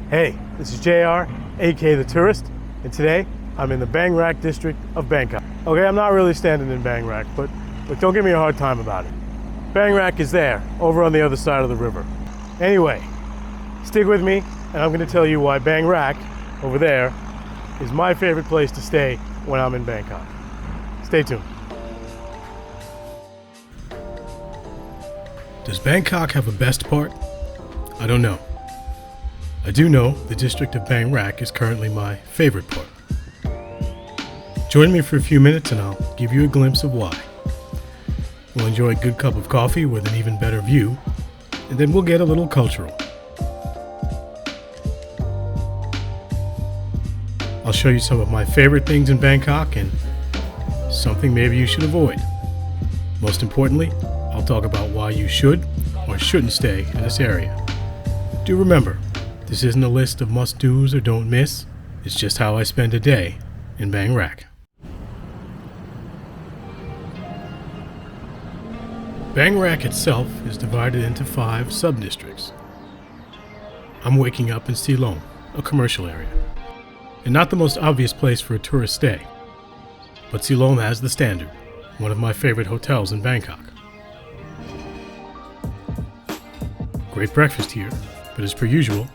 Hey, this is JR, aka The Tourist, and today I'm in the Bang Rak district of Bangkok. Okay, I'm not really standing in Bang Rak, but don't give me a hard time about it. Bang Rak is there, over on the other side of the river. Anyway, stick with me, and I'm going to tell you why Bang Rak, over there, is my favorite place to stay when I'm in Bangkok. Stay tuned. Does Bangkok have a best part? I don't know. I do know the district of Bang Rak is currently my favorite part. Join me for a few minutes and I'll give you a glimpse of why. We'll enjoy a good cup of coffee with an even better view, and then we'll get a little cultural. I'll show you some of my favorite things in Bangkok and something maybe you should avoid. Most importantly, I'll talk about why you should or shouldn't stay in this area. Do remember, this isn't a list of must-dos or don't miss. It's just how I spend a day in Bang Rak. Bang Rak itself is divided into 5 sub-districts. I'm waking up in Silom, a commercial area, and not the most obvious place for a tourist stay. But Silom has the Standard, one of my favorite hotels in Bangkok. Great breakfast here, but as per usual,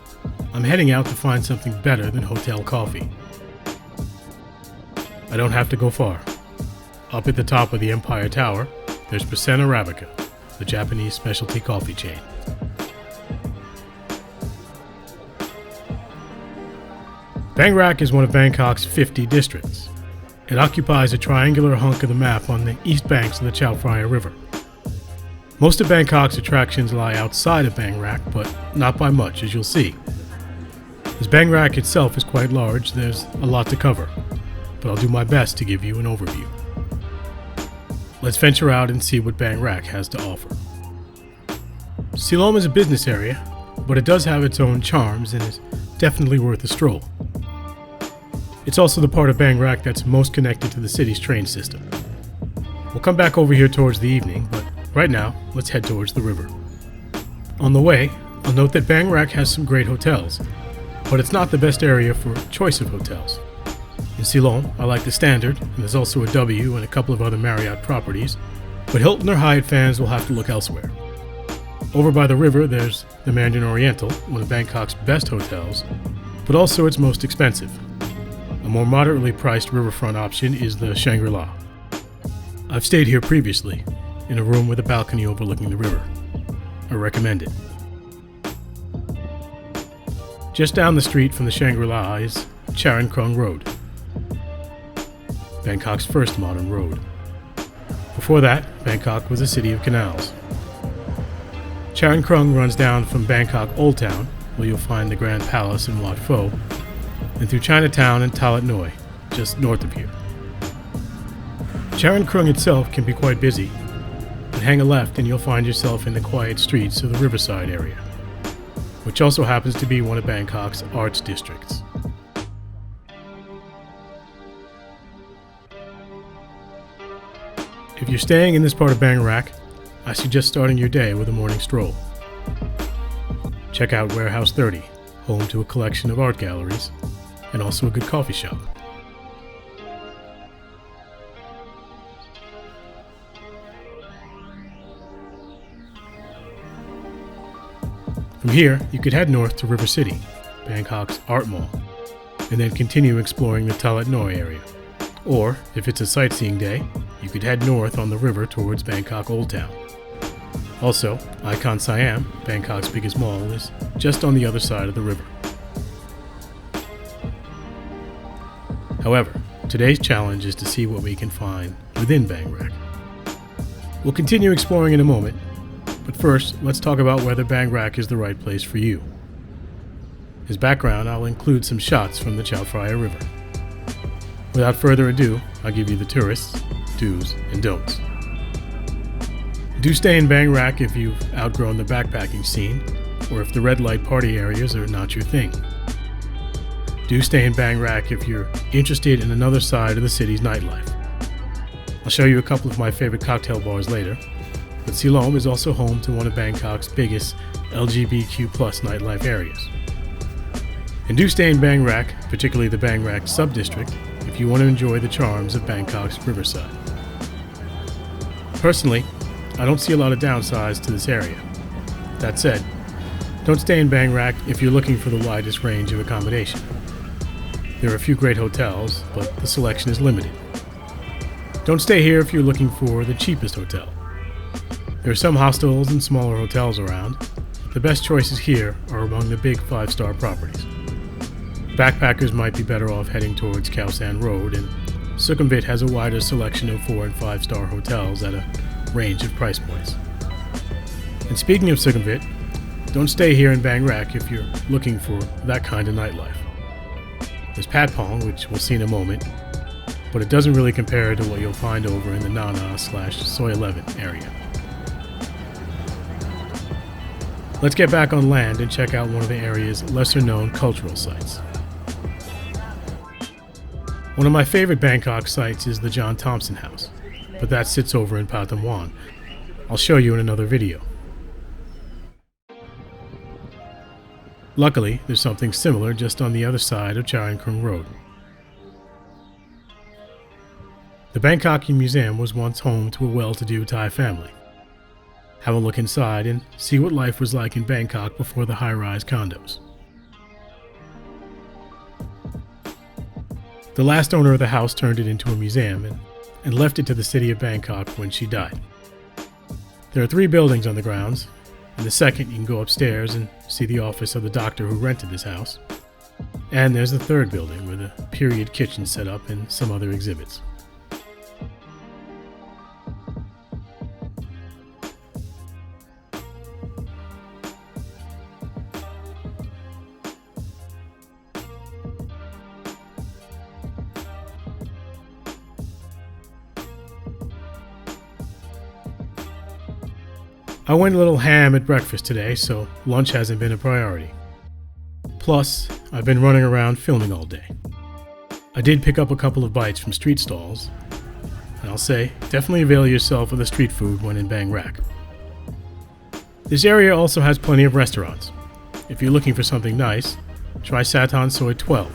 I'm heading out to find something better than hotel coffee. I don't have to go far. Up at the top of the Empire Tower, there's Percent Arabica, the Japanese specialty coffee chain. Bang Rak is one of Bangkok's 50 districts. It occupies a triangular hunk of the map on the east banks of the Chao Phraya River. Most of Bangkok's attractions lie outside of Bang Rak, but not by much, as you'll see. As Bang Rak itself is quite large, there's a lot to cover, but I'll do my best to give you an overview. Let's venture out and see what Bang Rak has to offer. Silom is a business area, but it does have its own charms and is definitely worth a stroll. It's also the part of Bang Rak that's most connected to the city's train system. We'll come back over here towards the evening, but right now, let's head towards the river. On the way, I'll note that Bang Rak has some great hotels, but it's not the best area for choice of hotels. In Silom, I like the Standard, and there's also a W and a couple of other Marriott properties, but Hilton or Hyatt fans will have to look elsewhere. Over by the river, there's the Mandarin Oriental, one of Bangkok's best hotels, but also its most expensive. A more moderately priced riverfront option is the Shangri-La. I've stayed here previously, in a room with a balcony overlooking the river. I recommend it. Just down the street from the Shangri-La is Charoen Krung Road, Bangkok's first modern road. Before that, Bangkok was a city of canals. Charoen Krung runs down from Bangkok Old Town, where you'll find the Grand Palace in Wat Pho, and through Chinatown and Talat Noi, just north of here. Charoen Krung itself can be quite busy, but hang a left and you'll find yourself in the quiet streets of the riverside area, which also happens to be one of Bangkok's arts districts. If you're staying in this part of Bang Rak, I suggest starting your day with a morning stroll. Check out Warehouse 30, home to a collection of art galleries, and also a good coffee shop. From here, you could head north to River City, Bangkok's art mall, and then continue exploring the Talat Noi area. Or, if it's a sightseeing day, you could head north on the river towards Bangkok Old Town. Also, Icon Siam, Bangkok's biggest mall, is just on the other side of the river. However, today's challenge is to see what we can find within Bang Rak. We'll continue exploring in a moment, but first, let's talk about whether Bang Rak is the right place for you. As background, I'll include some shots from the Chao Phraya River. Without further ado, I'll give you the tourists' do's and don'ts. Do stay in Bang Rak if you've outgrown the backpacking scene, or if the red light party areas are not your thing. Do stay in Bang Rak if you're interested in another side of the city's nightlife. I'll show you a couple of my favorite cocktail bars later, but Silom is also home to one of Bangkok's biggest LGBTQ+ nightlife areas. And do stay in Bang Rak, particularly the Bang Rak sub-district, if you want to enjoy the charms of Bangkok's riverside. Personally, I don't see a lot of downsides to this area. That said, don't stay in Bang Rak if you're looking for the widest range of accommodation. There are a few great hotels, but the selection is limited. Don't stay here if you're looking for the cheapest hotel. There are some hostels and smaller hotels around. The best choices here are among the big 5-star properties. Backpackers might be better off heading towards Khao San Road, and Sukhumvit has a wider selection of 4- and 5-star hotels at a range of price points. And speaking of Sukhumvit, don't stay here in Bang Rak if you're looking for that kind of nightlife. There's Patpong, which we'll see in a moment, but it doesn't really compare to what you'll find over in the Nana/Soi 11 area. Let's get back on land and check out one of the area's lesser-known cultural sites. One of my favorite Bangkok sites is the John Thompson House, but that sits over in Patamwan. I'll show you in another video. Luckily, there's something similar just on the other side of Charing Krung Road. The Bangkok Museum was once home to a well-to-do Thai family. Have a look inside and see what life was like in Bangkok before the high-rise condos. The last owner of the house turned it into a museum and left it to the city of Bangkok when she died. There are 3 buildings on the grounds. In the second, you can go upstairs and see the office of the doctor who rented this house. And there's the 3rd building with a period kitchen set up and some other exhibits. I went a little ham at breakfast today, so lunch hasn't been a priority. Plus, I've been running around filming all day. I did pick up a couple of bites from street stalls, and I'll say, definitely avail yourself of the street food when in Bang Rak. This area also has plenty of restaurants. If you're looking for something nice, try Satan Soi 12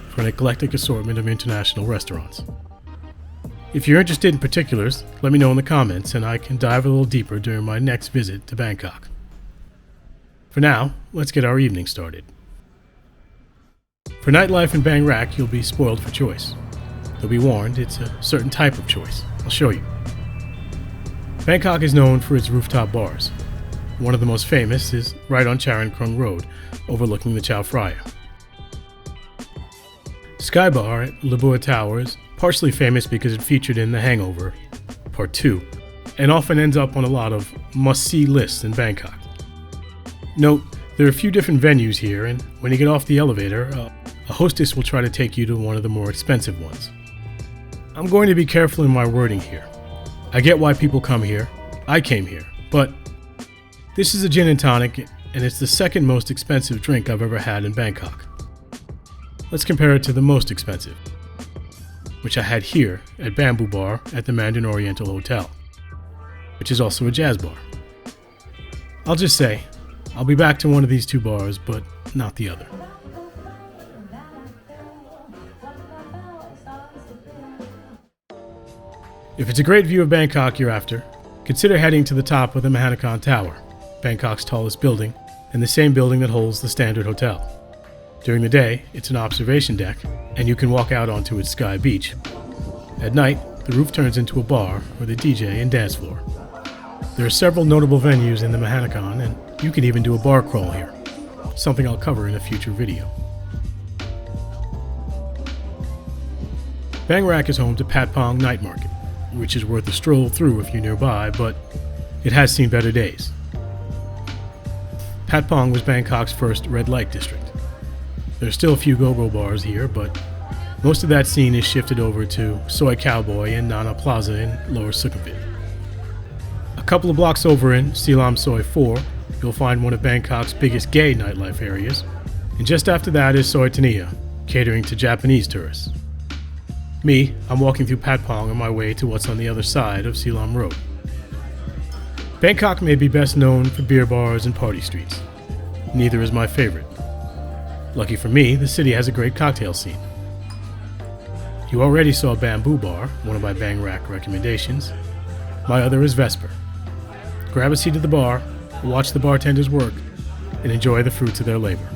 for an eclectic assortment of international restaurants. If you're interested in particulars, let me know in the comments and I can dive a little deeper during my next visit to Bangkok. For now, let's get our evening started. For nightlife in Bang Rak, you'll be spoiled for choice. Though be warned, it's a certain type of choice. I'll show you. Bangkok is known for its rooftop bars. One of the most famous is right on Charing Krung Road, overlooking the Chao Phraya. Sky Bar at Labua Tower is partially famous because it featured in The Hangover, Part 2, and often ends up on a lot of must-see lists in Bangkok. Note, there are a few different venues here, and when you get off the elevator, a hostess will try to take you to one of the more expensive ones. I'm going to be careful in my wording here. I get why people come here. I came here, but this is a gin and tonic, and it's the 2nd most expensive drink I've ever had in Bangkok. Let's compare it to the most expensive, which I had here at Bamboo Bar at the Mandarin Oriental Hotel, which is also a jazz bar. I'll just say, I'll be back to one of these 2 bars, but not the other. If it's a great view of Bangkok you're after, consider heading to the top of the Mahanakan Tower, Bangkok's tallest building, and the same building that holds the Standard Hotel. During the day, it's an observation deck, and you can walk out onto its sky beach. At night, the roof turns into a bar with a DJ and dance floor. There are several notable venues in the Mahanakan, and you can even do a bar crawl here, something I'll cover in a future video. Bang Rak is home to Patpong Night Market, which is worth a stroll through if you're nearby, but it has seen better days. Patpong was Bangkok's first red light district. There's still a few go-go bars here, but most of that scene is shifted over to Soi Cowboy and Nana Plaza in Lower Sukhumvit. A couple of blocks over in Silam Soi 4, you'll find one of Bangkok's biggest gay nightlife areas, and just after that is Soi Tania, catering to Japanese tourists. Me, I'm walking through Patpong on my way to what's on the other side of Silam Road. Bangkok may be best known for beer bars and party streets. Neither is my favorite. Lucky for me, the city has a great cocktail scene. You already saw Bamboo Bar, one of my Bang Rak recommendations. My other is Vesper. Grab a seat at the bar, watch the bartenders work, and enjoy the fruits of their labor.